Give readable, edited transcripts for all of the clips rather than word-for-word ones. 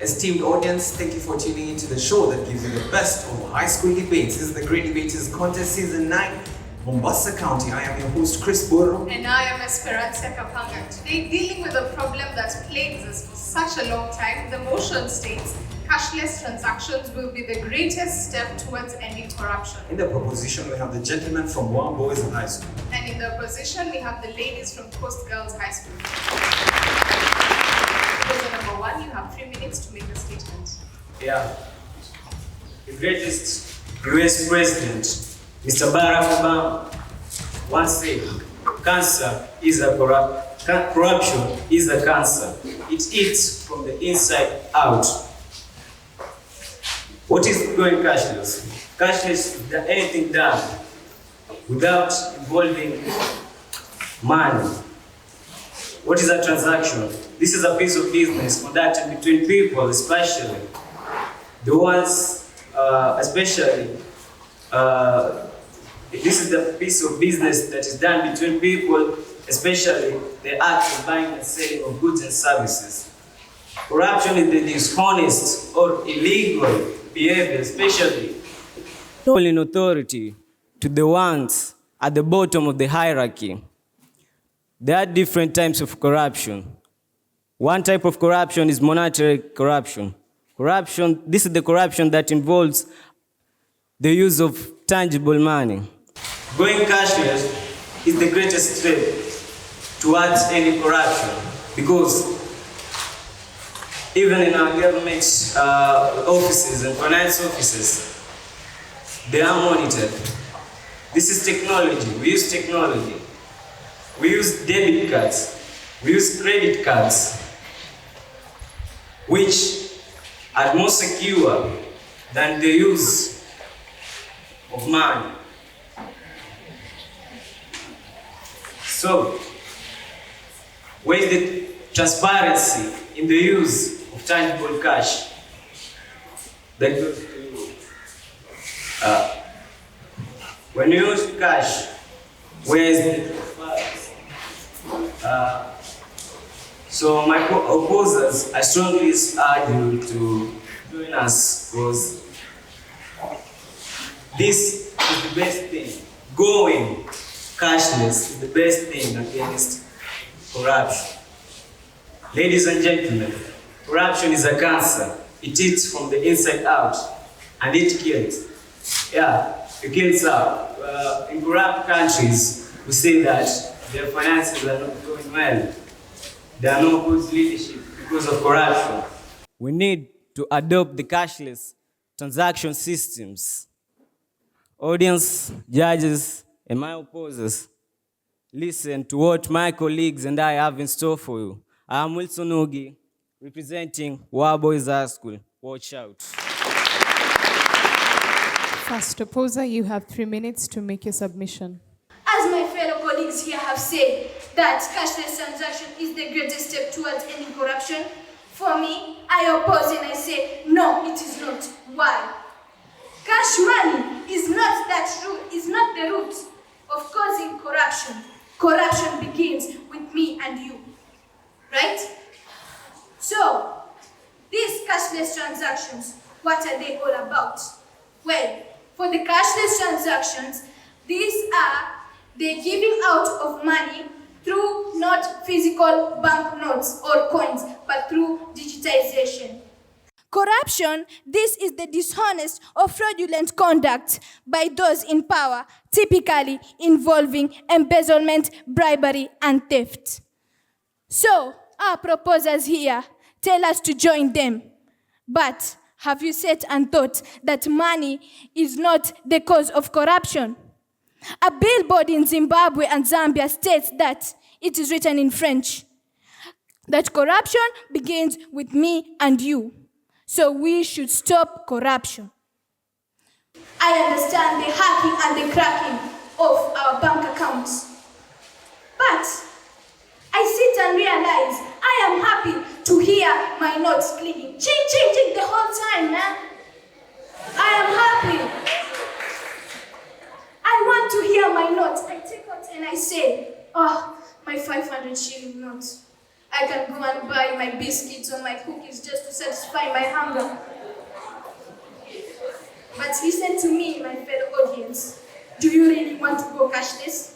Esteemed audience, thank you for tuning into the show that gives you the best of high school debates. This is the Great Debaters Contest Season 9, Mombasa County. I am your host, Chris Boro. And I am Esperanza Kapanga. Today, dealing with a problem that's plagued us for such a long time, the motion states cashless transactions will be the greatest step towards ending corruption. In the proposition, we have the gentlemen from Warm Boys High School. And in the opposition, we have the ladies from Coast Girls High School. Proposal number 1, you have 3 minutes to make a statement. Yeah. The greatest US president, Mr. Barack Obama, once said, corruption is a cancer. It eats from the inside out. What is going cashless? Cashless is anything done without involving money. What is a transaction? This is a piece of business conducted between people, especially the ones, this is the piece of business that is done between people, especially the act of buying and selling of goods and services. Corruption is the dishonest or illegal behavior, especially in authority to the ones at the bottom of the hierarchy. There are different types of corruption. One type of corruption is monetary corruption. This is the corruption that involves the use of tangible money. Going cashless is the greatest step towards any corruption because even in our government offices and finance offices, they are monitored. This is technology. We use technology. We use debit cards. We use credit cards, which are more secure than the use of money. So, where is the transparency in the use of tangible cash? When you use cash, where is the transparency? So my opposers, I strongly urge you to join us because this is the best thing. Going cashless is the best thing against corruption. Ladies and gentlemen, corruption is a cancer. It eats from the inside out and it kills. Yeah, it kills out. In corrupt countries, we say that their finances are not going well. There are no good leadership because of corruption. We need to adopt the cashless transaction systems. Audience, judges, and my opposers, listen to what my colleagues and I have in store for you. I am Wilson Ugi, representing Warm Boys High School. Watch out. First opposer, you have 3 minutes to make your submission. As my fellow colleagues here have said, that cashless transaction is the greatest step towards ending corruption, for me, I oppose and I say, no, it is not. Why? Cash money is not the root of causing corruption. Corruption begins with me and you, right? So, these cashless transactions, what are they all about? Well, for the cashless transactions, these are the giving out of money through not physical banknotes or coins, but through digitization. Corruption, this is the dishonest or fraudulent conduct by those in power, typically involving embezzlement, bribery, and theft. So, our proposers here tell us to join them. But have you sat and thought that money is not the cause of corruption? A billboard in Zimbabwe and Zambia states that, it is written in French, that corruption begins with me and you. So we should stop corruption. I understand the hacking and the cracking of our bank accounts. But I sit and realize I am happy to hear my notes clicking. Ching, ching, ching the whole time, man. I am happy. I want to hear my notes. I take out and I say, oh, my 500 shilling note. I can go and buy my biscuits or my cookies just to satisfy my hunger. But listen to me, my fellow audience. Do you really want to go cashless?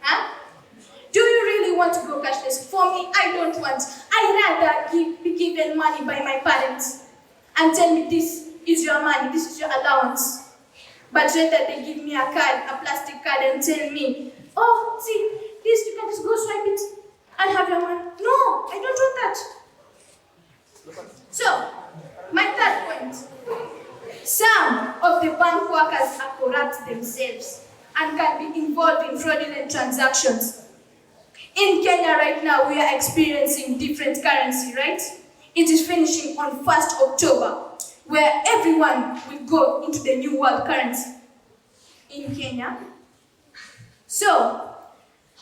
Huh? Do you really want to go cashless? For me, I don't want. I'd rather be given money by my parents and tell me this is your money, this is your allowance. But rather they give me a card, a plastic card, and tell me, oh, see, this, you can just go swipe it and have your money. No, I don't want that. So, my third point. Some of the bank workers are corrupt themselves and can be involved in fraudulent transactions. In Kenya right now, we are experiencing different currency, right? It is finishing on 1st October, where everyone will go into the new world currency in Kenya. So,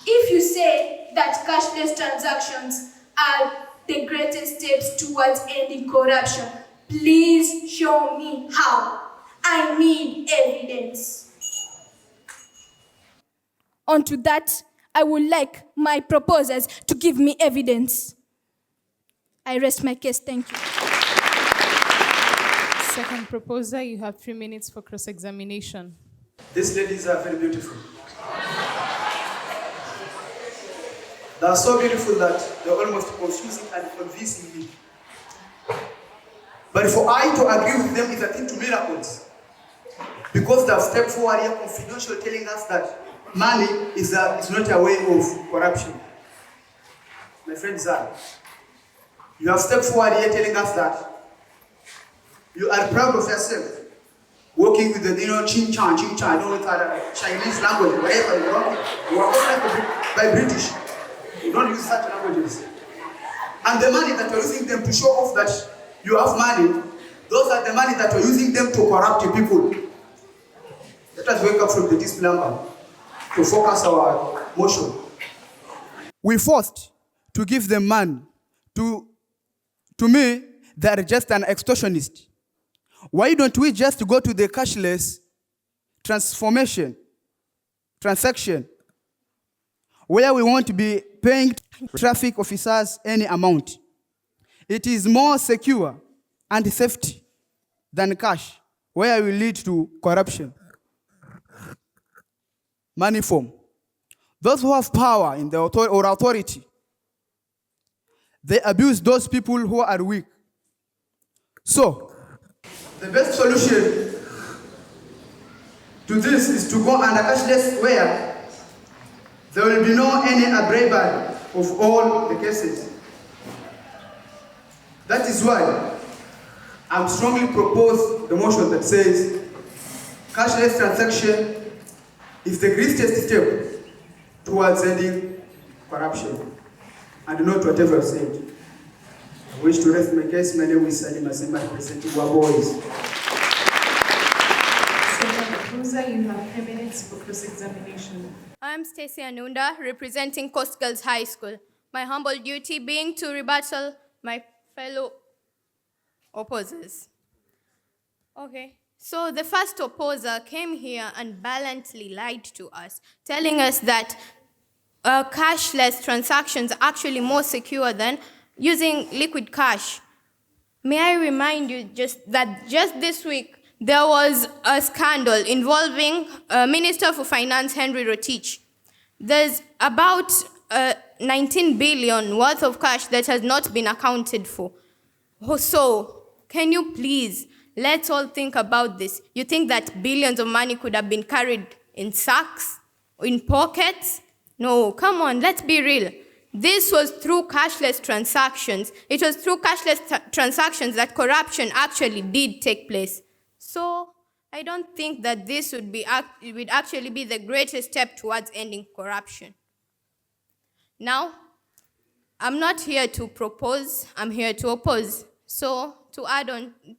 if you say that cashless transactions are the greatest steps towards ending corruption, please show me how. I need evidence. Onto that, I would like my proposers to give me evidence. I rest my case, thank you. Second proposer, you have 3 minutes for cross-examination. These ladies are very beautiful. They are so beautiful that they're almost confusing and convincing me. But for I to agree with them is akin to miracles. Because they have stepped forward here confidentially telling us that money is not a way of corruption. My friend Zara, you have stepped forward here telling us that you are proud of yourself, working with the, chin-chan, I don't know what Chinese language, whatever you're working. You are organized by British. You don't use such languages. And the money that you're using them to show off that you have money, those are the money that you're using them to corrupt people. Let us wake up from the slumber to focus our motion. We forced to give them money. To me, they are just an extortionist. Why don't we just go to the cashless transaction, where we won't be paying traffic officers any amount? It is more secure and safety than cash, where will lead to corruption. Money form. Those who have power in the authority, they abuse those people who are weak. So, the best solution to this is to go under cashless, where there will be no any bribery of all the cases. That is why I strongly propose the motion that says cashless transaction is the greatest step towards ending corruption, and not whatever I've said. I wish to rest my case. My name is Salim Asemba, representing Waboys. Second proposer, you have 3 minutes for cross-examination. I'm Stacey Anunda, representing Coast Girls High School. My humble duty being to rebuttal my fellow opposers. Okay, so the first opposer came here and blatantly lied to us, telling us that cashless transactions are actually more secure than using liquid cash. May I remind you just this week, there was a scandal involving Minister for Finance, Henry Rotich. There's about 19 billion worth of cash that has not been accounted for. So, can you please, let's all think about this. You think that billions of money could have been carried in sacks, in pockets? No, come on, let's be real. This was through cashless transactions. It was through cashless transactions that corruption actually did take place. So, I don't think that this would actually be the greatest step towards ending corruption. Now, I'm not here to propose, I'm here to oppose. So, to add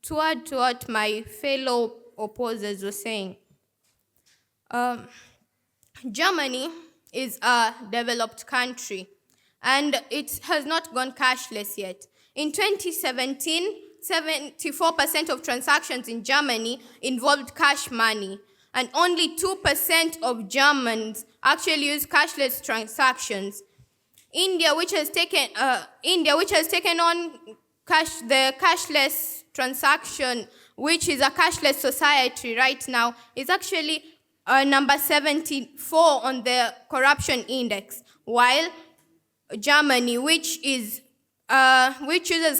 to what my fellow opposers were saying, Germany is a developed country, and it has not gone cashless yet. In 2017, 74% of transactions in Germany involved cash money, and only 2% of Germans actually use cashless transactions. India, which has taken on the cashless transaction, which is a cashless society right now, is actually number 74 on the corruption index, while Germany, which uses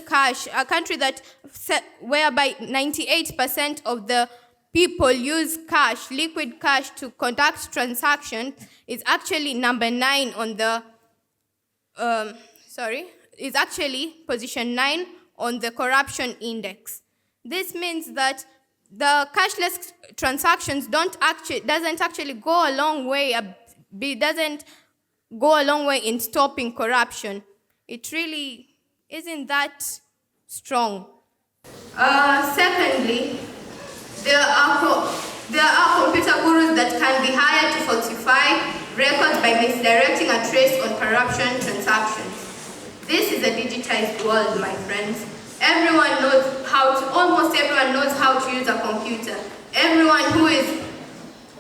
cash, a country whereby 98% of the people use cash, liquid cash, to conduct transactions, is actually number 9 on the is actually position 9 on the corruption index. This means that the cashless transactions doesn't actually go a long way. Doesn't go a long way in stopping corruption. It really isn't that strong. Secondly, there are computer gurus that can be hired to falsify records by misdirecting a trace on corruption transactions. This is a digitized world, my friends. Almost everyone knows how to use a computer. Everyone who is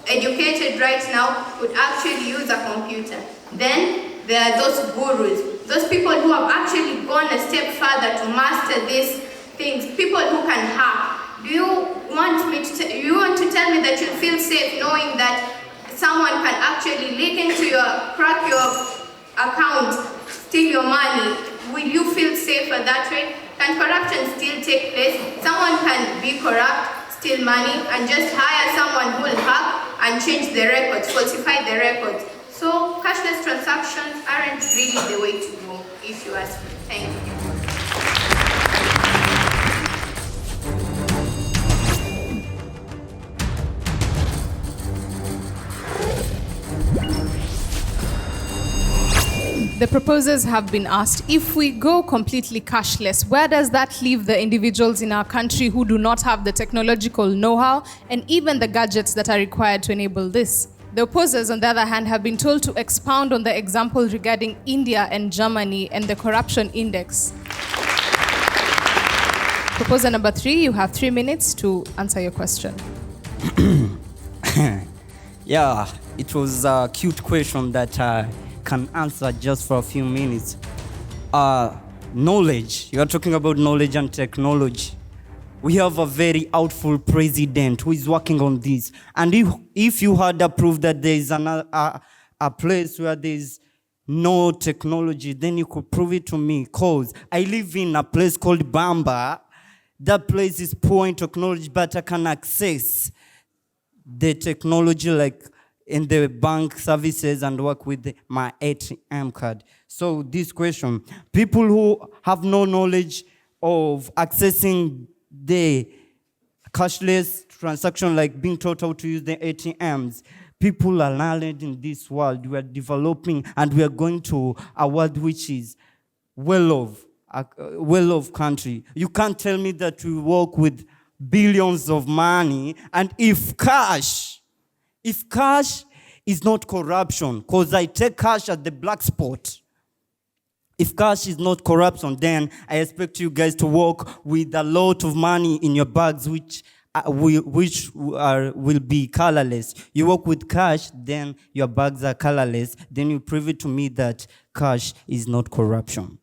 educated right now would actually use a computer. Then there are those gurus, those people who have actually gone a step further to master these things, people who can hack. Do you want to tell me that you feel safe knowing that someone can actually crack your account, steal your money? Will you feel safer that way? Can corruption still take place? Someone can be corrupt, steal money, and just hire someone who will hack and change the records, falsify the records. So cashless transactions aren't really the way to go, if you ask me. Thank you. The proposers have been asked, if we go completely cashless, where does that leave the individuals in our country who do not have the technological know-how and even the gadgets that are required to enable this? The opposers, on the other hand, have been told to expound on the example regarding India and Germany and the corruption index. Proposer number 3, you have 3 minutes to answer your question. Yeah, it was a cute question that I can answer just for a few minutes. Knowledge. You are talking about knowledge and technology. We have a very outful president who is working on this. And if you had approved that there is a place where there is no technology, then you could prove it to me. Because I live in a place called Bamba. That place is poor in technology, but I can access the technology like in the bank services and work with my ATM card. So this question, people who have no knowledge of accessing the cashless transaction, like being taught how to use the ATMs, people are learned in this world. We are developing and we are going to a world which is well-off country. You can't tell me that we work with billions of money and if cash is not corruption, because I take cash at the black spot. If cash is not corruption, then I expect you guys to work with a lot of money in your bags, which will be colorless. You work with cash, then your bags are colorless. Then you prove it to me that cash is not corruption.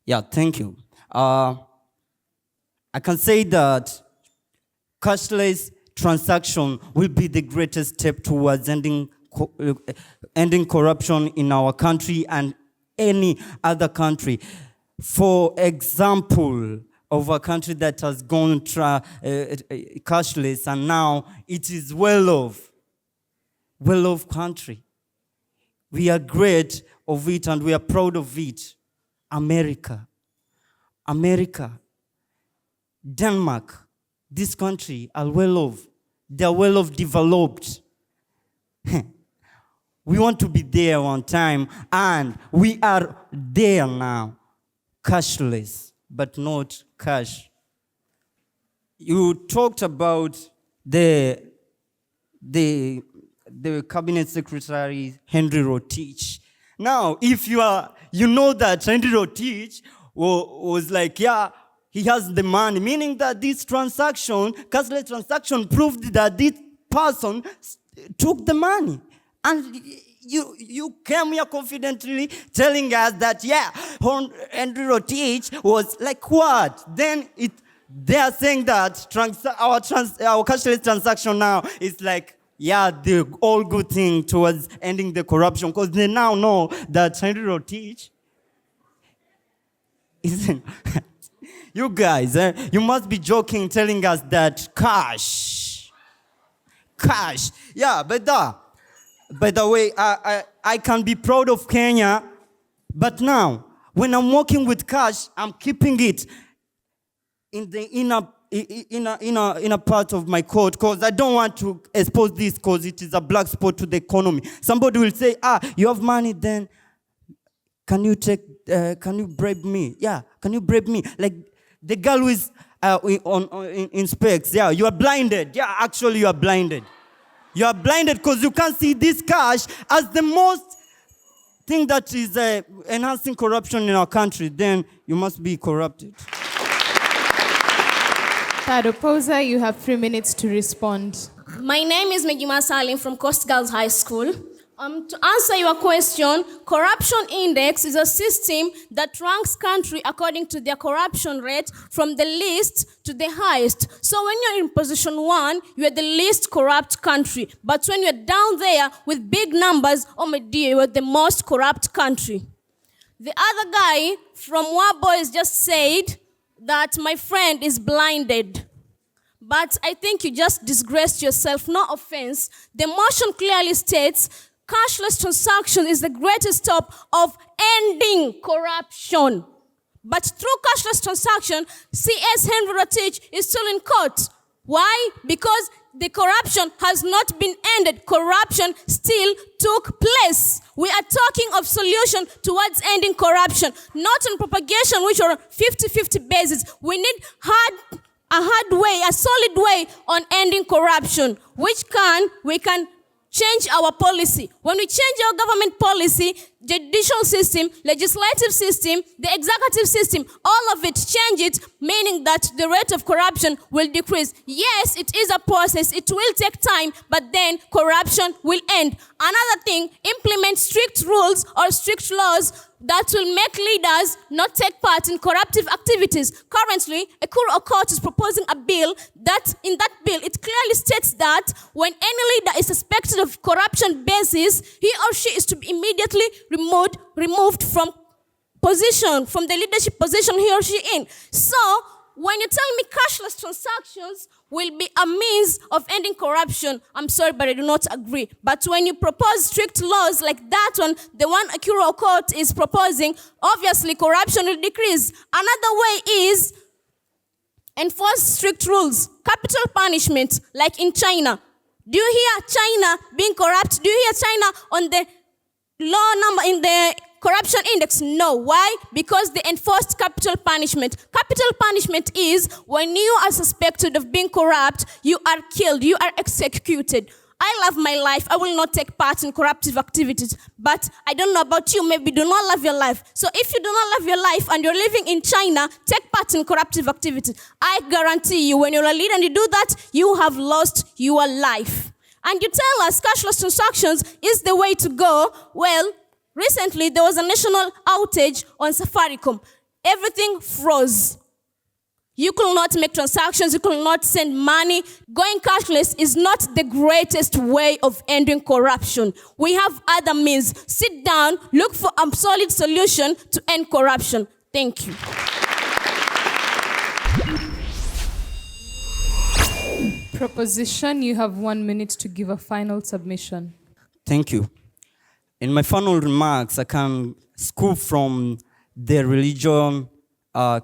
Yeah, thank you. I can say that cashless transaction will be the greatest step towards ending corruption in our country and any other country. For example, of a country that has gone cashless and now it is well-off country. We are great of it and we are proud of it. America, Denmark, this country are well-off. They are well-off developed. We want to be there one time, and we are there now. Cashless, but not cash. You talked about the cabinet secretary, Henry Rotich. Now, if you know that Henry Rotich was like, yeah, he has the money, meaning that this transaction, cashless transaction, proved that this person took the money. And you came here confidently telling us that, yeah, Andrew Rotich was like what? Then they are saying that our cashless transaction now is like, yeah, the all good thing towards ending the corruption, because they now know that Andrew Rotich isn't. You guys, you must be joking telling us that cash. Yeah, but by the way, I can be proud of Kenya, but now, when I'm working with cash, I'm keeping it in the inner part of my coat, because I don't want to expose this, because it is a black spot to the economy. Somebody will say, you have money, then can you bribe me? Yeah, can you bribe me? Like the girl who is in specs, yeah, you are blinded. Yeah, actually you are blinded. You are blinded because you can't see this cash as the most thing that is enhancing corruption in our country. Then you must be corrupted. Third opposer, you have 3 minutes to respond. My name is Megima Salim from Coast Girls High School. To answer your question, corruption index is a system that ranks country according to their corruption rate from the least to the highest. So when you're in position 1, you're the least corrupt country. But when you're down there with big numbers, oh my dear, you're the most corrupt country. The other guy from Waboys just said that my friend is blinded. But I think you just disgraced yourself, no offense. The motion clearly states cashless transaction is the greatest step of ending corruption. But through cashless transaction, CS Henry Rotich is still in court. Why? Because the corruption has not been ended. Corruption still took place. We are talking of solution towards ending corruption, not on propagation, which are 50-50 basis. We need a hard way, a solid way on ending corruption, which we can change our policy. When we change our government policy, the judicial system, legislative system, the executive system, all of it change it, meaning that the rate of corruption will decrease. Yes, it is a process. It will take time, but then corruption will end. Another thing, implement strict rules or strict laws that will make leaders not take part in corruptive activities. Currently, a court is proposing a bill that, in that bill, it clearly states that when any leader is suspected of corruption basis, he or she is to be immediately removed from the leadership position he or she in. So, when you tell me cashless transactions will be a means of ending corruption, I'm sorry, but I do not agree. But when you propose strict laws like that one, the one Akuro Court is proposing, obviously corruption will decrease. Another way is enforce strict rules, capital punishment, like in China. Do you hear China being corrupt? Do you hear China on the low number in the corruption index? No. Why? Because they enforced capital punishment. Capital punishment is when you are suspected of being corrupt, you are killed, you are executed. I love my life. I will not take part in corruptive activities. But I don't know about you, maybe do not love your life. So if you do not love your life and you're living in China, take part in corruptive activities. I guarantee you, when you're a leader and you do that, you have lost your life. And you tell us cashless transactions is the way to go. Well, recently there was a national outage on Safaricom. Everything froze. You could not make transactions, you could not send money. Going cashless is not the greatest way of ending corruption. We have other means. Sit down, look for a solid solution to end corruption. Thank you. Proposition, you have 1 minute to give a final submission. Thank you. In my final remarks, I can scoop from the religion,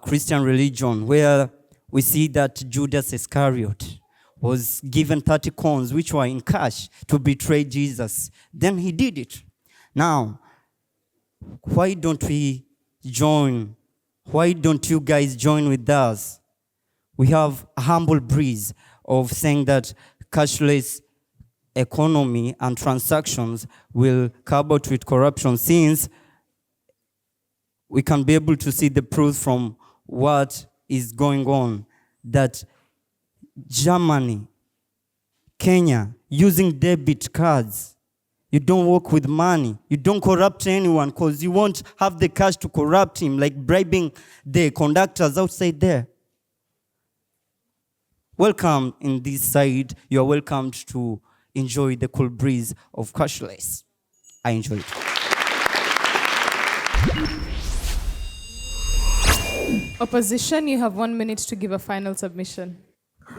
Christian religion, where we see that Judas Iscariot was given 30 coins, which were in cash, to betray Jesus. Then he did it. Now, why don't we join? Why don't you guys join with us? We have a humble breeze of saying that cashless economy and transactions will curb out with corruption, since we can be able to see the proof from what is going on, that Germany, Kenya, using debit cards, You don't work with money. You don't corrupt anyone because you won't have the cash to corrupt him, like bribing the conductors outside there. Welcome in this side. You are welcomed to enjoy the cool breeze of cashless. I enjoy it. Opposition, you have 1 minute to give a final submission.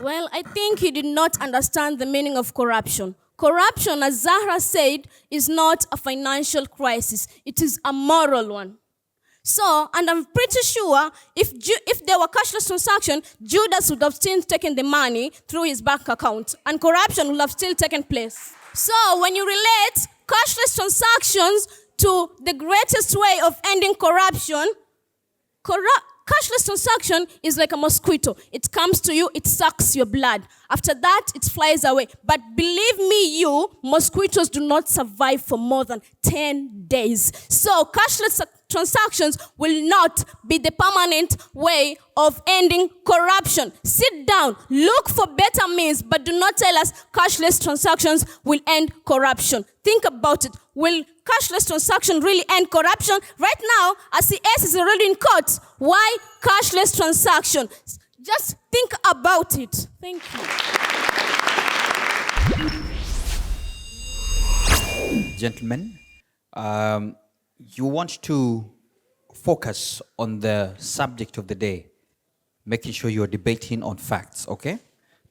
Well, I think he did not understand the meaning of corruption. Corruption, as Zahra said, is not a financial crisis. It is a moral one. So, and I'm pretty sure if there were cashless transaction, Judas would have still taken the money through his bank account, and corruption would have still taken place. So, when you relate cashless transactions to the greatest way of ending corruption, cashless transaction is like a mosquito. It comes to you, it sucks your blood. After that, it flies away. But believe me, mosquitoes do not survive for more than 10 days. So cashless transactions will not be the permanent way of ending corruption. Sit down, look for better means, but do not tell us cashless transactions will end corruption. Think about it. Will cashless transaction really end corruption? Right now, ACS is already in court. Why cashless transaction? Just think about it. Thank you. Gentlemen, you want to focus on the subject of the day, making sure you're debating on facts, okay?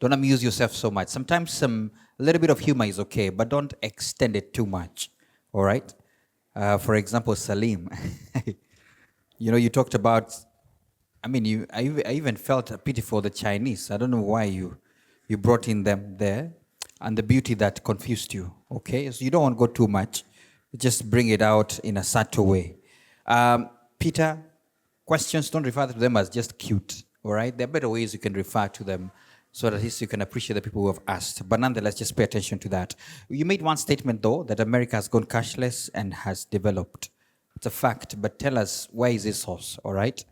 Don't amuse yourself so much. Sometimes a little bit of humor is okay, but don't extend it too much, all right? For example, Salim, you talked about, I even felt a pity for the Chinese. I don't know why you brought in them there, and the beauty that confused you, okay? So you don't want to go too much. Just bring it out in a subtle way. Peter, questions, don't refer to them as just cute, all right? There are better ways you can refer to them so that at least you can appreciate the people who have asked. But nonetheless, just pay attention to that. You made one statement, though, that America has gone cashless and has developed. It's a fact, but tell us, where is this source, all right?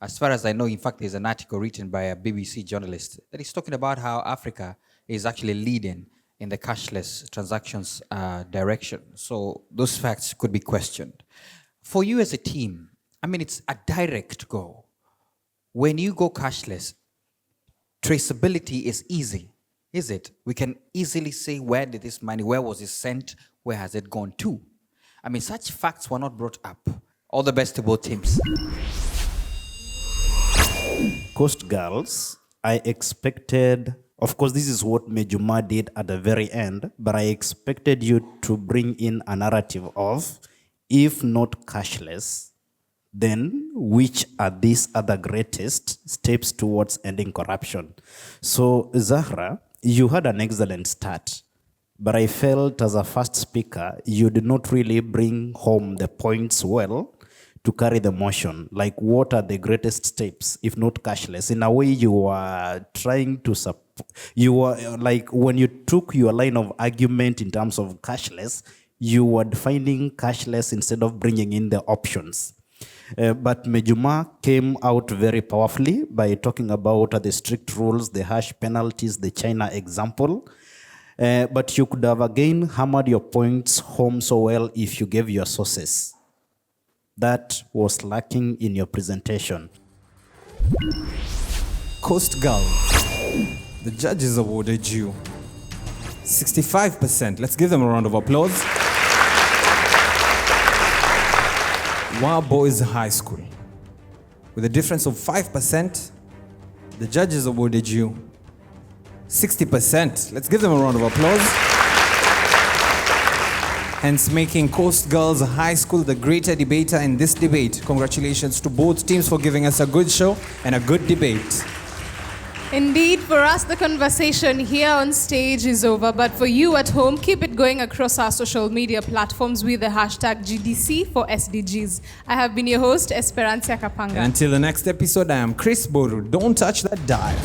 As far as I know, in fact, there's an article written by a BBC journalist that is talking about how Africa is actually leading in the cashless transactions direction. So those facts could be questioned. For you as a team, it's a direct go. When you go cashless, traceability is easy, is it? We can easily say, where did this money, where was it sent, where has it gone to? Such facts were not brought up. All the best to both teams. Coast Girls, I expected, of course, this is what Mejuma did at the very end, but I expected you to bring in a narrative of, if not cashless, then which are these other greatest steps towards ending corruption? So, Zahra, you had an excellent start, but I felt as a first speaker, you did not really bring home the points well to carry the motion. Like, what are the greatest steps, if not cashless? In a way, you are trying to you were like, when you took your line of argument in terms of cashless, you were defining cashless instead of bringing in the options. But Mejuma came out very powerfully by talking about the strict rules, the harsh penalties, the China example. But you could have again hammered your points home so well if you gave your sources. That was lacking in your presentation. Coast Girl, the judges awarded you 65%. Let's give them a round of applause. Wow Boys High School, with a difference of 5%, the judges awarded you 60%. Let's give them a round of applause. Hence making Coast Girls High School the greater debater in this debate. Congratulations to both teams for giving us a good show and a good debate. Indeed, for us, the conversation here on stage is over, but for you at home, keep it going across our social media platforms with the hashtag GDC for SDGs. I have been your host, Esperanza Kapanga. And until the next episode, I am Chris Boru. Don't touch that dial.